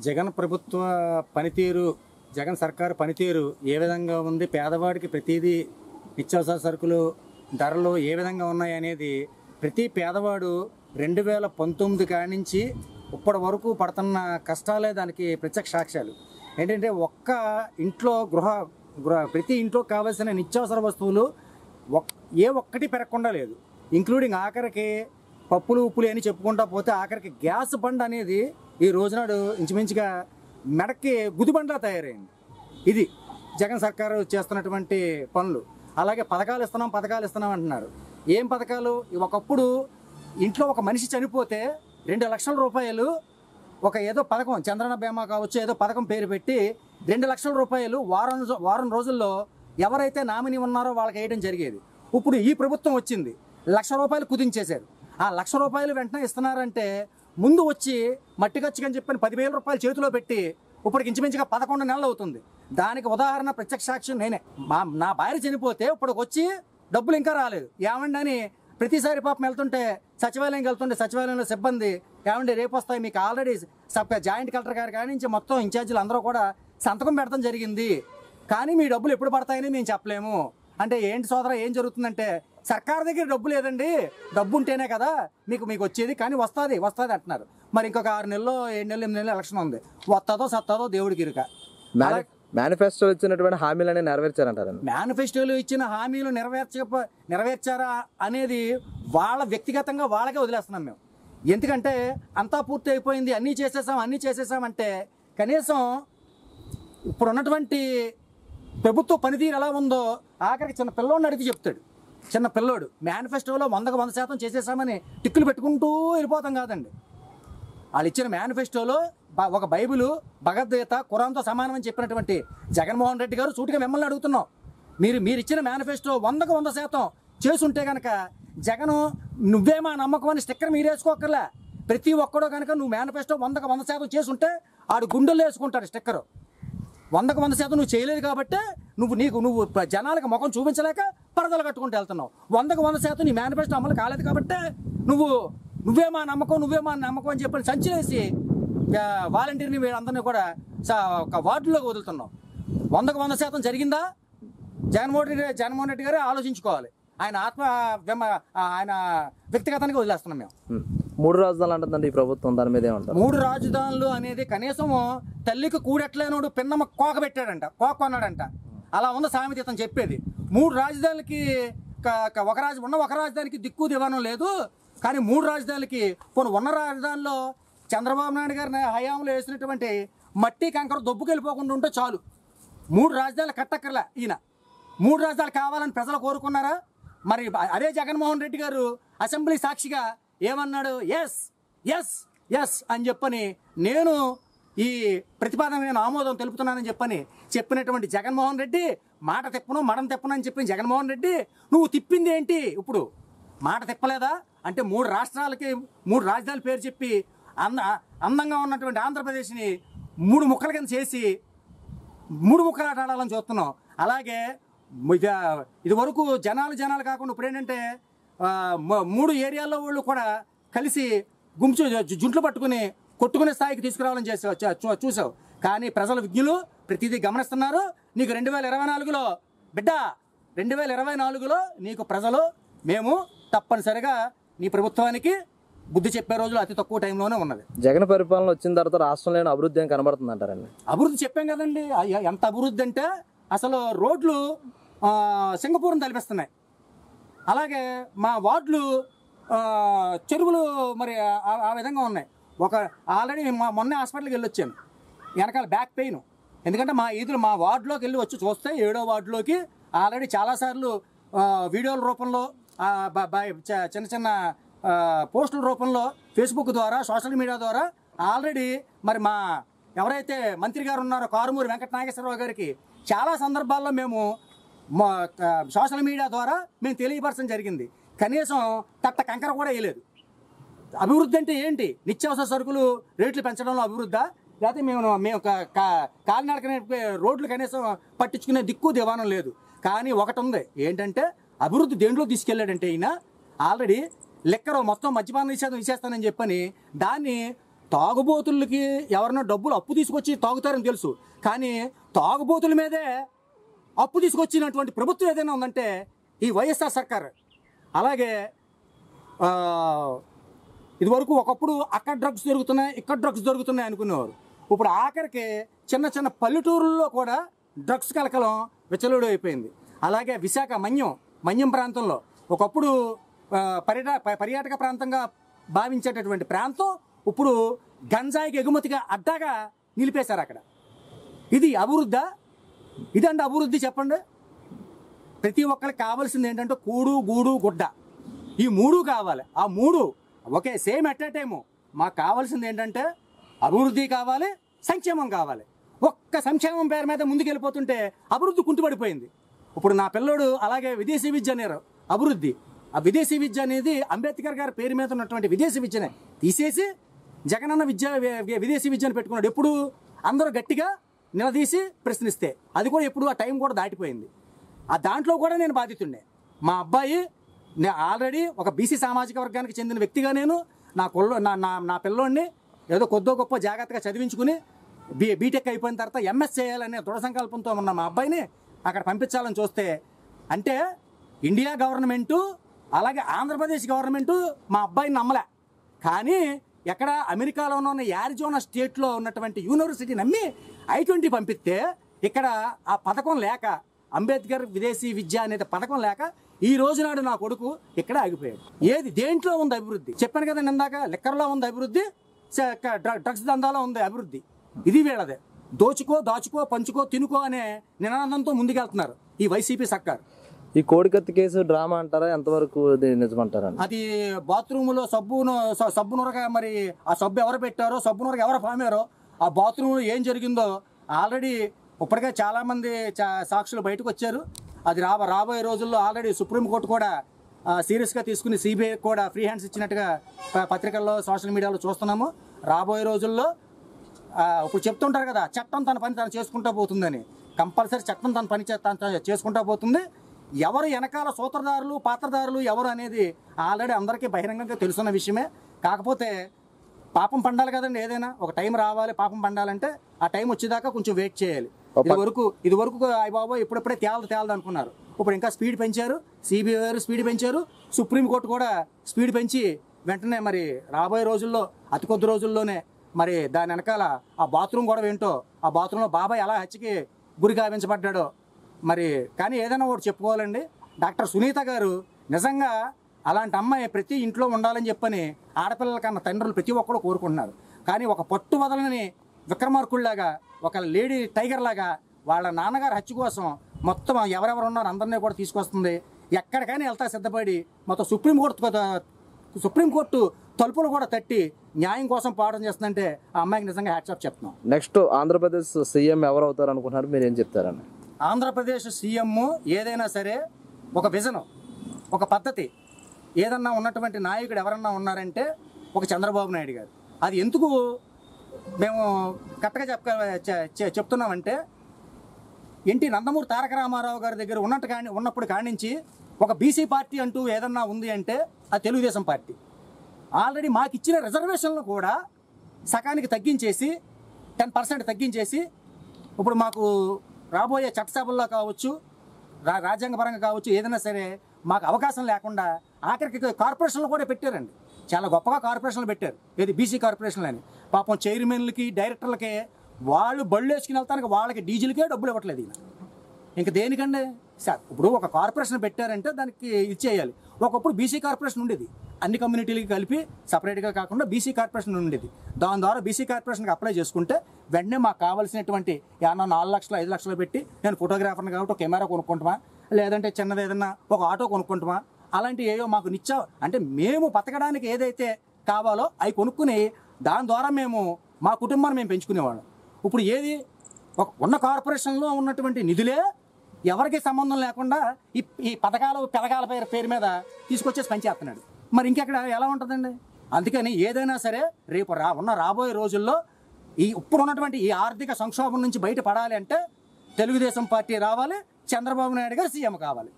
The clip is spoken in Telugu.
జగన్ ప్రభుత్వ పనితీరు, జగన్ సర్కారు పనితీరు ఏ విధంగా ఉంది, పేదవాడికి ప్రతిదీ నిత్యావసర సరుకులు ధరలు ఏ విధంగా ఉన్నాయి అనేది ప్రతి పేదవాడు 2019 కాడి నుంచి ఇప్పటి వరకు పడుతున్న కష్టాలే దానికి ప్రత్యక్ష సాక్ష్యాలు. ఏంటంటే ఒక్క ఇంట్లో ప్రతి ఇంట్లో కావాల్సిన నిత్యావసర వస్తువులు ఏ ఒక్కటి పెరగకుండా లేదు. ఇంక్లూడింగ్ ఆఖరికి పప్పులు ఉప్పులు అని చెప్పుకుంటా పోతే ఆఖరికి గ్యాస్ బండ్ అనేది ఈ రోజునాడు ఇంచుమించుగా మెడకి గుదిబండ్లా తయారైంది. ఇది జగన్ సర్కారు చేస్తున్నటువంటి పనులు. అలాగే పథకాలు ఇస్తున్నాం అంటున్నారు. ఏం పథకాలు? ఒకప్పుడు ఇంట్లో ఒక మనిషి చనిపోతే 2 లక్షల రూపాయలు ఒక ఏదో పథకం, చంద్రన్న బీమా కావచ్చు, ఏదో పథకం పేరు పెట్టి 2 లక్షల రూపాయలు వారం రోజుల్లో ఎవరైతే నామినీ ఉన్నారో వాళ్ళకి వేయడం జరిగేది. ఇప్పుడు ఈ ప్రభుత్వం వచ్చింది, 1 లక్ష రూపాయలు కుదించేశారు. ఆ 1 లక్ష రూపాయలు వెంటనే ఇస్తున్నారంటే ముందు వచ్చి మట్టి ఖర్చుకని చెప్పని 10,000 రూపాయలు చేతిలో పెట్టి ఇప్పటికి ఇంచుమించుగా 11 నెలలు అవుతుంది. దానికి ఉదాహరణ ప్రత్యక్ష సాక్ష్యం నేనే. నా భార్య చనిపోతే ఇప్పటికి వచ్చి డబ్బులు ఇంకా రాలేదు. ఏమండి అని ప్రతిసారి పాపం వెళ్తుంటే సచివాలయంలో సిబ్బంది ఏమండి రేపు వస్తాయి మీకు ఆల్రెడీ జాయింట్ కలెక్టర్ గారు కాడి నుంచి మొత్తం ఇన్ఛార్జీలు అందరూ కూడా సంతకం పెడతాం జరిగింది, కానీ మీ డబ్బులు ఎప్పుడు పడతాయని మేము చెప్పలేము అంటే ఏంటి సోదరా ఏం జరుగుతుందంటే సర్కార్ దగ్గర డబ్బు లేదండి, డబ్బు ఉంటేనే కదా మీకు వచ్చేది, కానీ వస్తుంది అంటున్నారు. మరి ఇంకొక 6 నెలలు 7 నెలలు 8 నెలలు ఎలక్షన్ ఉంది, వస్తుందో సత్తాదో దేవుడికి ఇరుక. మేనిఫెస్టో ఇచ్చినటువంటి హామీలనే నెరవేర్చారంటారు. మేనిఫెస్టోలు ఇచ్చిన హామీలు నెరవేర్చారా అనేది వాళ్ళ వ్యక్తిగతంగా వాళ్ళకే వదిలేస్తున్నాం మేము. ఎందుకంటే అంతా పూర్తి అయిపోయింది, అన్నీ చేసేసామంటే కనీసం ఇప్పుడు ఉన్నటువంటి ప్రభుత్వ పనితీరు ఎలా ఉందో ఆఖరికి చిన్న పిల్లోడిని అడిగి చెప్తాడు. చిన్న పిల్లోడు మేనిఫెస్టోలో 100% చేసేసామని టిక్కులు పెట్టుకుంటూ వెళ్ళిపోతాం కాదండి. వాళ్ళు ఇచ్చిన మేనిఫెస్టోలో ఒక బైబిలు, భగవద్గీత, ఖురాన్తో సమానం అని చెప్పినటువంటి జగన్మోహన్ రెడ్డి గారు సూటిగా మిమ్మల్ని అడుగుతున్నాం, మీరు ఇచ్చిన మేనిఫెస్టో 100% చేసుంటే కనుక జగన్ నువ్వే మా నమ్మకం అని స్టిక్కర్ మీరు వేసుకోకర్లే. ప్రతి ఒక్కడో కనుక నువ్వు మేనిఫెస్టో 100% చేసుంటే ఆడు గుండెల్లో వేసుకుంటాడు స్టిక్కరు. 100% నువ్వు చేయలేదు కాబట్టి నువ్వు జనాలకు ముఖం చూపించలేక పరదలు కట్టుకుంటూ వెళ్తున్నావు. 100% నీ మేనిఫెస్టో అమలు కాలేదు కాబట్టి నువ్వే మా నమ్మకం అని చెప్పి సంచిలేసి వాలంటీర్ని వీళ్ళందరినీ కూడా ఒక వార్డులోకి వదులుతున్నావు. 100% జరిగిందా? జగన్మోహన్ రెడ్డి గారే ఆలోచించుకోవాలి. ఆయన వ్యక్తిగతానికి వదిలేస్తున్నాం మేము. 3 రాజధానులు అంటుందండి ఈ ప్రభుత్వం, దాని మీద ఏమంటారు? 3 రాజధానులు అనేది కనీసం తల్లికి కూడెట్లేనోడు పిన్నమ్మ కోక పెట్టాడంట, కోక కొన్నాడంట, అలా ఉన్న సామెత ఇతను చెప్పేది. 3 రాజధానులకి ఒక రాజధానికి దిక్కు దివానం లేదు, కానీ 3 రాజధానులకి ఉన్న రాజధానిలో చంద్రబాబు నాయుడు గారి హయాంలో వేసినటువంటి మట్టి కంకర దొబ్బుకెళ్ళిపోకుండా ఉంటే చాలు. 3 రాజధానులు కట్టక్కర్లే. ఈయన 3 రాజధానులు కావాలని ప్రజలు కోరుకున్నారా? మరి అదే జగన్మోహన్ రెడ్డి గారు అసెంబ్లీ సాక్షిగా ఏమన్నాడు? ఎస్ అని చెప్పని నేను ఈ ప్రతిపాదన ఆమోదం తెలుపుతున్నానని చెప్పినటువంటి జగన్మోహన్ రెడ్డి మాట మడం తిప్పను అని చెప్పిన జగన్మోహన్ రెడ్డి నువ్వు తిప్పింది ఏంటి? ఇప్పుడు మాట తిప్పలేదా అంటే 3 రాష్ట్రాలకి 3 రాజధానుల పేరు చెప్పి అందంగా ఉన్నటువంటి ఆంధ్రప్రదేశ్ని 3 ముక్కల కింద చేసి 3 ముక్కలు ఆడాలని చూస్తున్నాం. అలాగే ఇది వరకు జనాలు కాకుండా ఇప్పుడు ఏంటంటే 3 ఏరియాల్లో వాళ్ళు కూడా కలిసి జుంట్లు పట్టుకుని కొట్టుకునే స్థాయికి తీసుకురావాలని చూసావు. కానీ ప్రజల విజ్ఞులు ప్రతిదీ గమనిస్తున్నారు. నీకు 2024లో బిడ్డ 2024లో నీకు ప్రజలు మేము తప్పనిసరిగా నీ ప్రభుత్వానికి బుద్ధి చెప్పే రోజులు అతి తక్కువ టైంలోనే ఉన్నది. జగన్ పరిపాలన వచ్చిన తర్వాత రాష్ట్రంలో అభివృద్ధి ఏం కనబడుతుంది అంటారండి? అభివృద్ధి చెప్పాం కదండి. ఎంత అభివృద్ధి అంటే అసలు రోడ్లు సింగపూర్ని తలపిస్తున్నాయి. అలాగే మా వార్డులు చెరువులు మరి ఆ విధంగా ఉన్నాయి. ఆల్రెడీ మొన్న హాస్పిటల్కి వెళ్ళొచ్చాను, వెనకాల బ్యాక్ పెయిన్. ఎందుకంటే మా వార్డులోకి వచ్చి చూస్తే 7వ వార్డులోకి ఆల్రెడీ చాలాసార్లు వీడియోల రూపంలో చిన్న పోస్టుల రూపంలో ఫేస్బుక్ ద్వారా సోషల్ మీడియా ద్వారా ఆల్రెడీ మరి మా ఎవరైతే మంత్రి గారు ఉన్నారో కారుమూరి వెంకట నాగేశ్వరరావు గారికి చాలా సందర్భాల్లో మేము సోషల్ మీడియా ద్వారా మేము తెలియపరచడం జరిగింది. కనీసం తట్ట కంకర కూడా వేయలేదు. అభివృద్ధి అంటే ఏంటి? నిత్యావసర సరుకులు రేట్లు పెంచడంలో అభివృద్ధా? లేకపోతే మేము కాలినడకనే రోడ్లు కనీసం పట్టించుకునే దిక్కు దివానం లేదు. కానీ ఒకటి ఉంది, ఏంటంటే అభివృద్ధి దేంట్లో తీసుకెళ్ళాడంటే ఈయన ఆల్రెడీ లెక్కరు మొత్తం మద్యపాన నిషేధం ఇచ్చేస్తానని చెప్పని దాన్ని తాగుబోతులకి ఎవరైనా డబ్బులు అప్పు తీసుకొచ్చి తాగుతారని తెలుసు, కానీ తాగుబోతుల మీదే అప్పు తీసుకొచ్చినటువంటి ప్రభుత్వం ఏదైనా ఉందంటే ఈ వైఎస్ఆర్ సర్కార్. అలాగే ఇదివరకు ఒకప్పుడు అక్కడ డ్రగ్స్ దొరుకుతున్నాయి, ఇక్కడ డ్రగ్స్ దొరుకుతున్నాయి అనుకునేవారు. ఇప్పుడు ఆఖరికి చిన్న చిన్న పల్లెటూరుల్లో కూడా డ్రగ్స్ కలకలం విచ్చలవిడి అయిపోయింది. అలాగే విశాఖ మన్యం ప్రాంతంలో ఒకప్పుడు పర్యాటక ప్రాంతంగా భావించేటటువంటి ప్రాంతం ఇప్పుడు గంజాయికి ఎగుమతిగా అడ్డాగా నిలిపేశారు అక్కడ. ఇది అభివృద్ధా? ఇదండి అభివృద్ధి చెప్పండి. ప్రతి ఒక్కరికి కావాల్సింది ఏంటంటే కూడు గూడు గుడ్డ, ఈ మూడు కావాలి. ఆ మూడు ఒకే సేమ్ ఎట్ ఏ టైము మాకు కావాల్సింది ఏంటంటే అభివృద్ధి కావాలి, సంక్షేమం కావాలి. ఒక్క సంక్షేమం పేరు మీద ముందుకు వెళ్ళిపోతుంటే అభివృద్ధి కుంటుపడిపోయింది. ఇప్పుడు నా పిల్లోడు అలాగే విదేశీ విద్య అన్నారు అభివృద్ధి. ఆ విదేశీ విద్య అనేది అంబేద్కర్ గారి పేరు మీద ఉన్నటువంటి విదేశీ విద్యనే తీసేసి జగనన్న విదేశీ విద్యను పెట్టుకున్నాడు. ఎప్పుడు అందరూ గట్టిగా నిలదీసి ప్రశ్నిస్తే అది కూడా ఎప్పుడు ఆ టైం కూడా దాటిపోయింది. ఆ దాంట్లో కూడా నేను బాధితుండే. మా అబ్బాయి ఆల్రెడీ ఒక బీసీ సామాజిక వర్గానికి చెందిన వ్యక్తిగా నేను నా పిల్లోడిని ఏదో కొద్దో గొప్ప జాగ్రత్తగా చదివించుకుని బీటెక్ అయిపోయిన తర్వాత ఎంఎస్ చేయాలనే దృఢ సంకల్పంతో ఉన్న మా అబ్బాయిని అక్కడ పంపించాలని చూస్తే అంటే ఇండియా గవర్నమెంటు అలాగే ఆంధ్రప్రదేశ్ గవర్నమెంటు మా అబ్బాయిని నమ్మలే. కానీ ఎక్కడ అమెరికాలో ఉన్న యారిజోనా స్టేట్లో ఉన్నటువంటి యూనివర్సిటీ నమ్మి I-20 పంపిస్తే ఇక్కడ ఆ పథకం లేక అంబేద్కర్ విదేశీ విద్య అనేది పథకం లేక ఈ రోజు నాడు నా కొడుకు ఇక్కడ ఆగిపోయాడు. ఏది దేంట్లో ఉంది అభివృద్ధి? చెప్పాను కదా నిందాక, లిక్కర్లో ఉంది అభివృద్ధి, డ్రగ్స్ దందాలో ఉంది అభివృద్ధి. ఇది వీళ్ళదే. దాచుకో పంచుకో తినుకో అనే నినాదంతో ముందుకెళ్తున్నారు ఈ వైసీపీ సర్కార్. ఈ కోడికత్తి కేసు డ్రామా అంటారా, ఎంతవరకు నిజమంటారా? అది బాత్రూంలో సబ్బు నురగ, మరి ఆ సబ్బు ఎవరు పెట్టారో, సబ్బు నురగ ఎవరు పామారో, ఆ బాత్రూంలో ఏం జరిగిందో ఆల్రెడీ ఇప్పటికే చాలామంది సాక్షులు బయటకు వచ్చారు. అది రాబోయే రోజుల్లో ఆల్రెడీ సుప్రీంకోర్టు కూడా సీరియస్గా తీసుకుని సిబిఐ కూడా ఫ్రీ హ్యాండ్స్ ఇచ్చినట్టుగా పత్రికల్లో సోషల్ మీడియాలో చూస్తున్నాము. రాబోయే రోజుల్లో ఇప్పుడు చెప్తుంటారు కదా, చట్టం తన పని తను చేసుకుంటూ పోతుందని. కంపల్సరీ చట్టం తన పని చేసుకుంటూ పోతుంది. ఎవరు వెనకాల సూత్రధారులు పాత్రధారులు ఎవరు అనేది ఆల్రెడీ అందరికీ బహిరంగంగా తెలుసున్న విషయమే. కాకపోతే పాపం పండాలి కదండి, ఏదైనా ఒక టైం రావాలి. పాపం పండాలంటే ఆ టైం వచ్చేదాకా కొంచెం వెయిట్ చేయాలి. ఇది వరకు అయ్య బాబో ఇప్పుడప్పుడే తేలదు అనుకున్నారు. ఇప్పుడు ఇంకా స్పీడ్ పెంచారు, సిబిఐ గారు స్పీడ్ పెంచారు, సుప్రీంకోర్టు కూడా స్పీడ్ పెంచి వెంటనే మరి రాబోయే రోజుల్లో అతి కొద్ది రోజుల్లోనే మరి దాని వెనకాల ఆ బాత్రూమ్ గొడవ ఏంటో, ఆ బాత్రూంలో బాబాయ్ ఎలా హత్యకి గురి గావించబడ్డాడో మరి. కానీ ఏదైనా ఒకటి చెప్పుకోవాలండి, డాక్టర్ సునీత గారు నిజంగా అలాంటి అమ్మాయి ప్రతి ఇంట్లో ఉండాలని చెప్పని ఆడపిల్లల కన్నా తండ్రులు ప్రతి ఒక్కరు కోరుకుంటున్నారు. కానీ ఒక పట్టు వదలని విక్రమార్కుల్లాగా, ఒక లేడీ టైగర్ లాగా వాళ్ళ నాన్నగారు హత్య కోసం మొత్తం ఎవరెవరు ఉన్నారు అందరినీ కూడా తీసుకొస్తుంది. ఎక్కడికైనా వెళ్తా సిద్ధపడి మొత్తం సుప్రీంకోర్టు తలుపులు కూడా తట్టి న్యాయం కోసం పోరాటం చేస్తుందంటే ఆ అమ్మాయికి నిజంగా హ్యాట్స్ ఆఫ్ చెప్తున్నాం. నెక్స్ట్ ఆంధ్రప్రదేశ్ సీఎం ఎవరు అవుతారు అనుకుంటున్నారు, మీరు ఏం చెప్తారని? ఆంధ్రప్రదేశ్ సీఎం ఏదైనా సరే ఒక విజన్, ఒక పద్ధతి ఏదన్నా ఉన్నటువంటి నాయకుడు ఎవరన్నా ఉన్నారంటే ఒక చంద్రబాబు నాయుడు గారు. అది ఎందుకు మేము కరెక్ట్గా చెప్తున్నామంటే నందమూరి తారక రామారావు గారి దగ్గర ఉన్నప్పుడు కానించి ఒక బీసీ పార్టీ అంటూ ఏదన్నా ఉంది అంటే అది తెలుగుదేశం పార్టీ. ఆల్రెడీ మాకు ఇచ్చిన రిజర్వేషన్లు కూడా సకానికి తగ్గించేసి 10% తగ్గించేసి ఇప్పుడు మాకు రాబోయే చట్టసభల్లో కావచ్చు, రాజ్యాంగపరంగా కావచ్చు, ఏదైనా సరే మాకు అవకాశం లేకుండా ఆఖరికి కార్పొరేషన్లు కూడా పెట్టారండి. చాలా గొప్పగా కార్పొరేషన్లు పెట్టారు. ఏది బీసీ కార్పొరేషన్లు అని. పాపం చైర్మన్లకి డైరెక్టర్లకే వాళ్ళు బళ్ళు వేసుకుని వెళ్తానికి వాళ్ళకి డీజిల్కే డబ్బులు ఇవ్వట్లేదు ఈయన. ఇంక దేనికండి సార్? ఇప్పుడు ఒక కార్పొరేషన్ పెట్టారంటే దానికి ఇచ్చేయాలి. ఒకప్పుడు బీసీ కార్పొరేషన్ ఉండేది, అన్ని కమ్యూనిటీలకి కలిపి సపరేట్గా కాకుండా బీసీ కార్పొరేషన్ ఉండేది. దాని ద్వారా బీసీ కార్పొరేషన్కి అప్లై చేసుకుంటే వెంటనే మాకు కావాల్సినటువంటి ఏమన్నా 4 లక్షలు 5 లక్షలు పెట్టి నేను ఫోటోగ్రాఫర్ని కాబట్టి ఒక కెమెరా కొనుక్కుంటామా, లేదంటే చిన్నది ఏదన్నా ఒక ఆటో కొనుక్కుంటామా, అలాంటి ఏవో మాకు అంటే మేము బతకడానికి ఏదైతే కావాలో అవి కొనుక్కుని దాని ద్వారా మా కుటుంబాన్ని మేము పెంచుకునేవాళ్ళం. ఇప్పుడు ఏది ఉన్న కార్పొరేషన్లో ఉన్నటువంటి నిధులే ఎవరికి సంబంధం లేకుండా ఈ పథకాల పేరు మీద తీసుకొచ్చేసి పనిచేస్తున్నాడు. మరి ఇంకెక్కడ ఎలా ఉంటుందండి? అందుకని ఏదైనా సరే రేపు రాబోయే రోజుల్లో ఇప్పుడు ఉన్నటువంటి ఈ ఆర్థిక సంక్షోభం నుంచి బయటపడాలి అంటే తెలుగుదేశం పార్టీ రావాలి, చంద్రబాబు నాయుడు గారు సీఎం కావాలి.